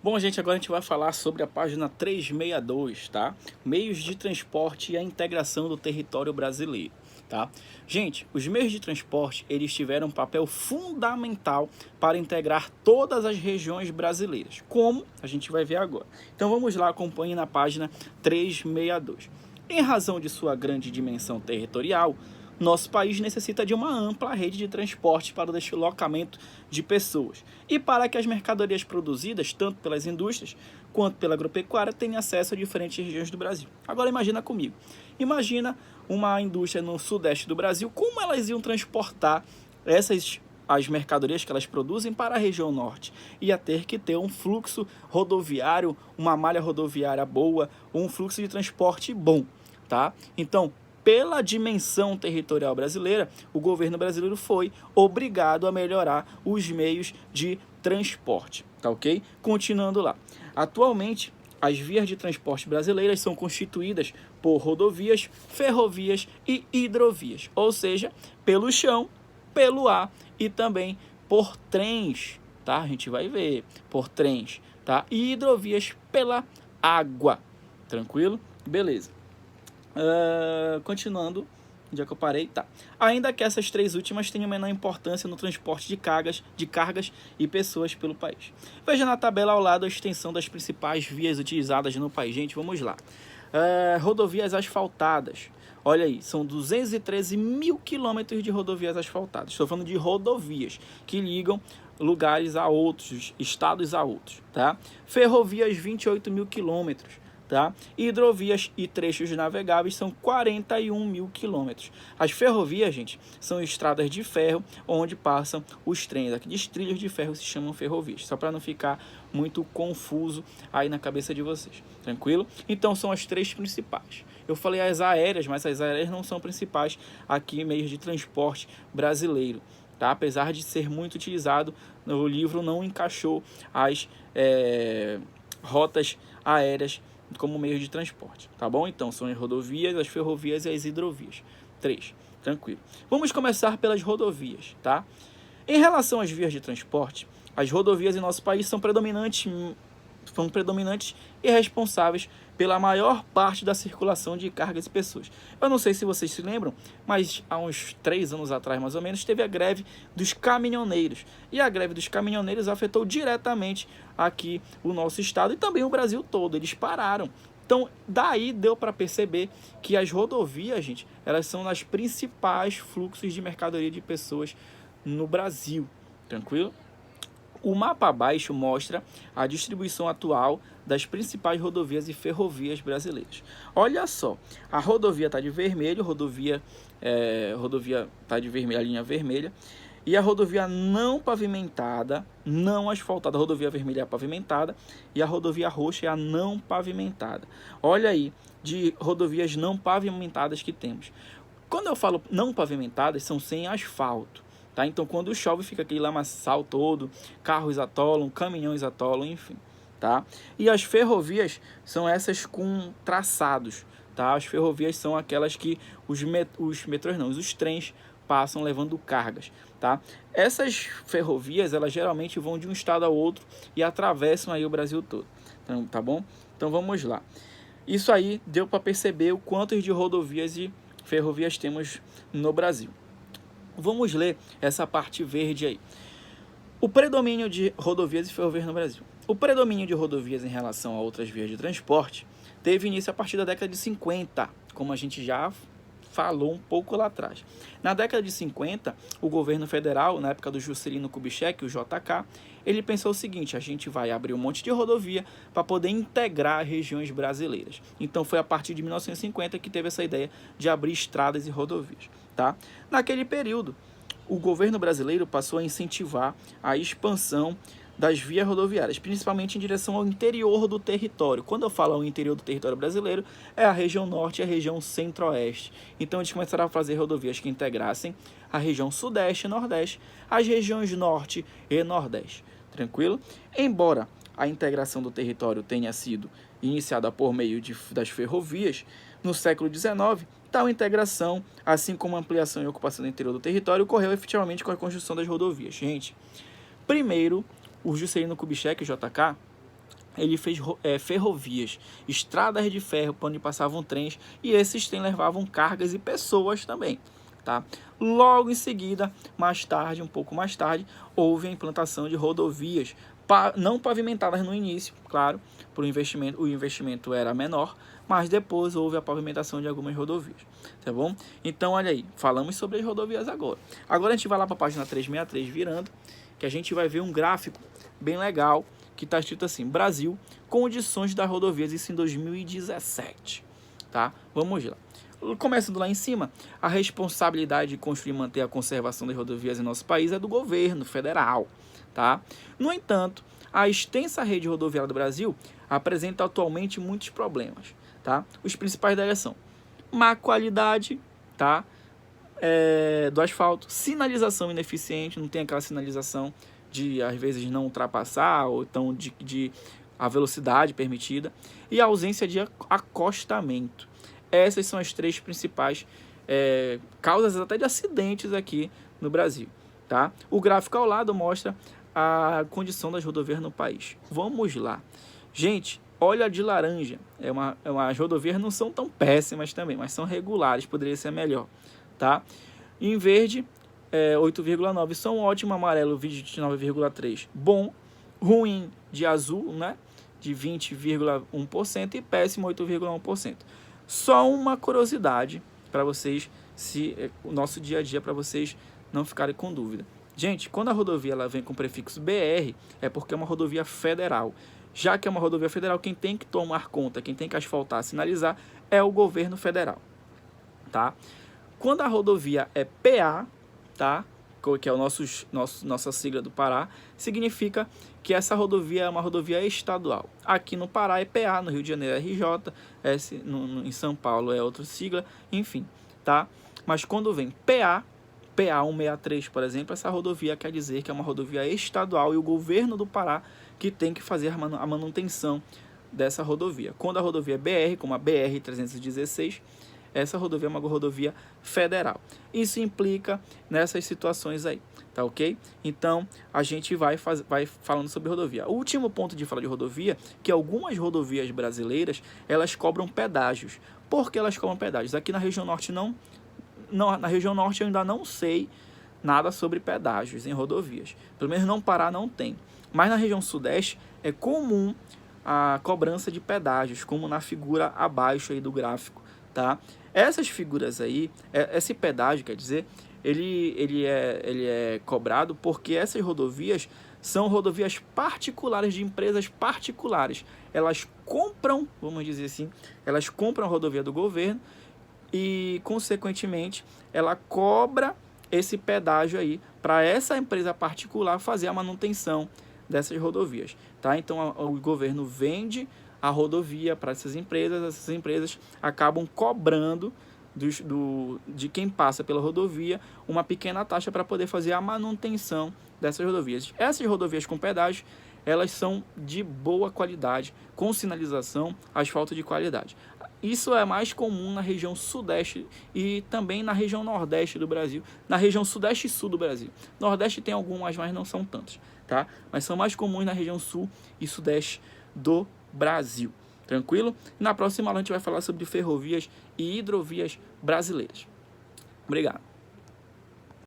Bom, gente, agora a gente vai falar sobre a página 362, tá? Meios de transporte e a integração do território brasileiro, tá? Gente, os meios de transporte, eles tiveram um papel fundamental para integrar todas as regiões brasileiras, como a gente vai ver agora. Então vamos lá, acompanhe na página 362. Em razão de sua grande dimensão territorial, nosso país necessita de uma ampla rede de transporte para o deslocamento de pessoas e para que as mercadorias produzidas, tanto pelas indústrias quanto pela agropecuária, tenham acesso a diferentes regiões do Brasil. Agora imagina comigo. Imagina uma indústria no sudeste do Brasil, como elas iam transportar as mercadorias que elas produzem para a região norte. Ia ter que ter um fluxo rodoviário, uma malha rodoviária boa, um fluxo de transporte bom, tá? Então, pela dimensão territorial brasileira, o governo brasileiro foi obrigado a melhorar os meios de transporte, tá ok? Continuando lá. Atualmente, as vias de transporte brasileiras são constituídas por rodovias, ferrovias e hidrovias, ou seja, pelo chão, pelo ar e também por trens, tá? A gente vai ver, por trens, tá? E hidrovias pela água, tranquilo? Beleza. Continuando, onde é que eu parei? Tá. Ainda que essas três últimas tenham menor importância no transporte de cargas e pessoas pelo país. Veja na tabela ao lado a extensão das principais vias utilizadas no país. Gente, vamos lá. Rodovias asfaltadas. Olha aí, são 213 mil quilômetros de rodovias asfaltadas. Estou falando de rodovias que ligam lugares a outros, estados a outros, tá? Ferrovias, 28 mil quilômetros. Tá? Hidrovias e trechos navegáveis são 41 mil quilômetros. As ferrovias, gente, são estradas de ferro onde passam os trens. Aqueles trilhos de ferro se chamam ferrovias, só para não ficar muito confuso aí na cabeça de vocês, tranquilo? Então são as três principais. Eu falei as aéreas, mas as aéreas não são principais aqui em meios de transporte brasileiro. Tá? Apesar de ser muito utilizado, o livro não encaixou as rotas aéreas como meio de transporte, tá bom? Então, são as rodovias, as ferrovias e as hidrovias. 3, tranquilo. Vamos começar pelas rodovias, tá? Em relação às vias de transporte, as rodovias em nosso país são predominantes e responsáveis pela maior parte da circulação de cargas e pessoas. Eu não sei se vocês se lembram, mas há uns 3 anos atrás, mais ou menos, teve a greve dos caminhoneiros. E a greve dos caminhoneiros afetou diretamente aqui o nosso estado e também o Brasil todo. Eles pararam. Então, daí deu para perceber que as rodovias, gente, elas são os principais fluxos de mercadoria de pessoas no Brasil. Tranquilo? O mapa abaixo mostra a distribuição atual das principais rodovias e ferrovias brasileiras. Olha só, a rodovia está de vermelho, rodovia está de vermelho, a linha vermelha, e a rodovia não pavimentada, não asfaltada, a rodovia vermelha é a pavimentada, e a rodovia roxa é a não pavimentada. Olha aí, de rodovias não pavimentadas que temos. Quando eu falo não pavimentadas, são sem asfalto. Tá? Então, quando chove, fica aquele lamaçal todo, carros atolam, caminhões atolam, enfim. Tá? E as ferrovias são essas com traçados. Tá? As ferrovias são aquelas que os metrôs não, os trens passam levando cargas. Tá? Essas ferrovias, elas geralmente vão de um estado ao outro e atravessam aí o Brasil todo. Então, tá bom? Então, vamos lá. Isso aí deu para perceber o quanto de rodovias e ferrovias temos no Brasil. Vamos ler essa parte verde aí. O predomínio de rodovias e ferrovias no Brasil. O predomínio de rodovias em relação a outras vias de transporte teve início a partir da década de 50, como a gente já falou um pouco lá atrás. Na década de 50, o governo federal, na época do Juscelino Kubitschek, o JK, ele pensou o seguinte: a gente vai abrir um monte de rodovia para poder integrar regiões brasileiras. Então foi a partir de 1950 que teve essa ideia de abrir estradas e rodovias. Tá? Naquele período, o governo brasileiro passou a incentivar a expansão das vias rodoviárias, principalmente em direção ao interior do território. Quando eu falo ao interior do território brasileiro, é a região norte e a região centro-oeste. Então, eles começaram a fazer rodovias que integrassem a região sudeste e nordeste, as regiões norte e nordeste. Tranquilo? Embora a integração do território tenha sido iniciada por meio das ferrovias, no século XIX, tal integração, assim como a ampliação e ocupação do interior do território, ocorreu efetivamente com a construção das rodovias. Gente, primeiro, o Juscelino Kubitschek, JK, ele fez ferrovias, estradas de ferro por onde passavam trens, e esses trens levavam cargas e pessoas também, tá? Logo em seguida, um pouco mais tarde, houve a implantação de rodovias, não pavimentadas no início, claro, o investimento era menor, mas depois houve a pavimentação de algumas rodovias, tá bom? Então, olha aí, falamos sobre as rodovias agora. Agora a gente vai lá para a página 363, virando, que a gente vai ver um gráfico bem legal, que está escrito assim: Brasil, condições das rodovias, isso em 2017, tá? Vamos lá. Começando lá em cima, a responsabilidade de construir e manter a conservação das rodovias em nosso país é do governo federal, tá? No entanto, a extensa rede rodoviária do Brasil apresenta atualmente muitos problemas, tá? Os principais deles são má qualidade, tá? Do asfalto, sinalização ineficiente, não tem aquela sinalização de, às vezes, não ultrapassar, ou então de a velocidade permitida, e a ausência de acostamento. Essas são as três principais causas até de acidentes aqui no Brasil, tá? O gráfico ao lado mostra a condição das rodovias no país. Vamos lá. Gente, olha a de laranja. As rodovias não são tão péssimas também, mas são regulares, poderia ser melhor, tá? Em verde, 8,9 são ótimo, amarelo 29,3 bom, ruim de azul, né, de 20,1% e péssimo 8,1%. Só uma curiosidade para vocês, o nosso dia a dia, para vocês não ficarem com dúvida. Gente, quando a rodovia ela vem com o prefixo BR, é porque é uma rodovia federal. Já que é uma rodovia federal, quem tem que tomar conta, quem tem que asfaltar, sinalizar, é o governo federal, tá? Quando a rodovia é PA, tá? Que é nossa sigla do Pará, significa que essa rodovia é uma rodovia estadual. Aqui no Pará é PA, no Rio de Janeiro é RJ, em São Paulo é outra sigla, enfim, tá? Mas quando vem PA 163, por exemplo, essa rodovia quer dizer que é uma rodovia estadual e o governo do Pará que tem que fazer a manutenção dessa rodovia. Quando a rodovia é BR, como a BR-316, essa rodovia é uma rodovia federal. Isso implica nessas situações aí, tá ok? Então, a gente vai falando sobre rodovia. O último ponto de falar de rodovia, que algumas rodovias brasileiras, elas cobram pedágios. Por que elas cobram pedágios? Aqui na região norte na região norte eu ainda não sei nada sobre pedágios em rodovias. Pelo menos no Pará não tem. Mas na região sudeste é comum a cobrança de pedágios, como na figura abaixo aí do gráfico, tá? Essas figuras aí, esse pedágio, quer dizer, ele é cobrado porque essas rodovias são rodovias particulares, de empresas particulares. Elas compram, vamos dizer assim, elas compram a rodovia do governo e, consequentemente, ela cobra esse pedágio aí para essa empresa particular fazer a manutenção dessas rodovias, tá? Então, o governo vende a rodovia para essas empresas acabam cobrando de quem passa pela rodovia uma pequena taxa para poder fazer a manutenção dessas rodovias. Essas rodovias com pedágio, elas são de boa qualidade, com sinalização, asfalto de qualidade. Isso é mais comum na região sudeste e também na região nordeste do Brasil, na região sudeste e sul do Brasil. Nordeste tem algumas, mas não são tantas, tá? Mas são mais comuns na região sul e sudeste do Brasil. Tranquilo? Na próxima aula a gente vai falar sobre ferrovias e hidrovias brasileiras. Obrigado.